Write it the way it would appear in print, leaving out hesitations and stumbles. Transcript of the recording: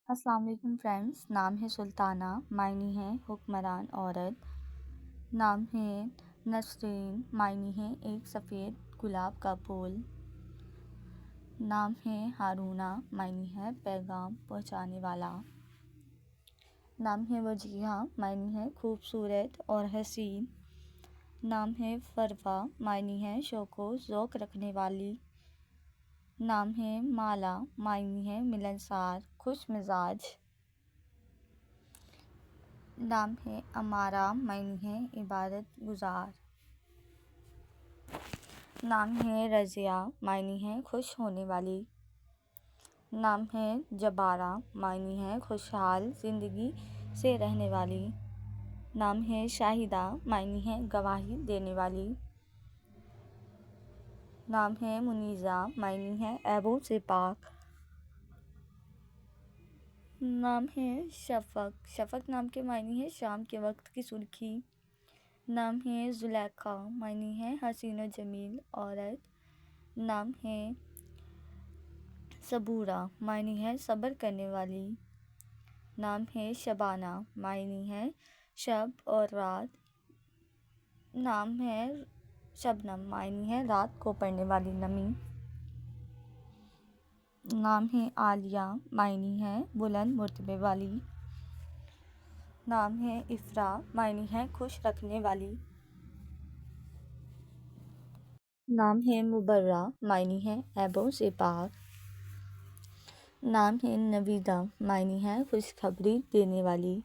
السلام علیکم فرینڈس، نام ہے سلطانہ، معنی ہے حکمران عورت۔ نام ہے نسرین، معنی ہے ایک سفید گلاب کا پھول۔ نام ہے ہارونہ، معنی ہے پیغام پہنچانے والا۔ نام ہے وجیہہ، معنی ہے خوبصورت اور حسین۔ نام ہے فروا، معنی ہے شوق و ذوق رکھنے والی۔ نام ہے مالا، معنی ہے ملنسار، خوش مزاج۔ نام ہے امارہ، معنی ہے عبادت گزار۔ نام ہے رضیہ، معنی ہے خوش ہونے والی۔ نام ہے جبارہ، معنی ہے خوشحال زندگی سے رہنے والی۔ نام ہے شاہدہ، معنی ہے گواہی دینے والی۔ نام ہے منیزہ، معنی ہے عیبوں سے پاک۔ نام ہے شفق، شفق نام کے معنی ہے شام کے وقت کی سرخی۔ نام ہے زلیخا، معنی ہے حسین و جمیل عورت۔ نام ہے صبورہ، معنی ہے صبر کرنے والی۔ نام ہے شبانہ، معنی ہے شب اور رات۔ نام ہے شبنم، معنی ہے رات کو پڑنے والی نمی۔ نام ہے عالیہ، معنی ہے بلند مرتبے والی۔ نام ہے افراح، معنی ہے خوش رکھنے والی۔ نام ہے مبرہ، معنی ہے عیبوں سے پاک۔ نام ہے نویدہ، معنی ہے خوشخبری دینے والی۔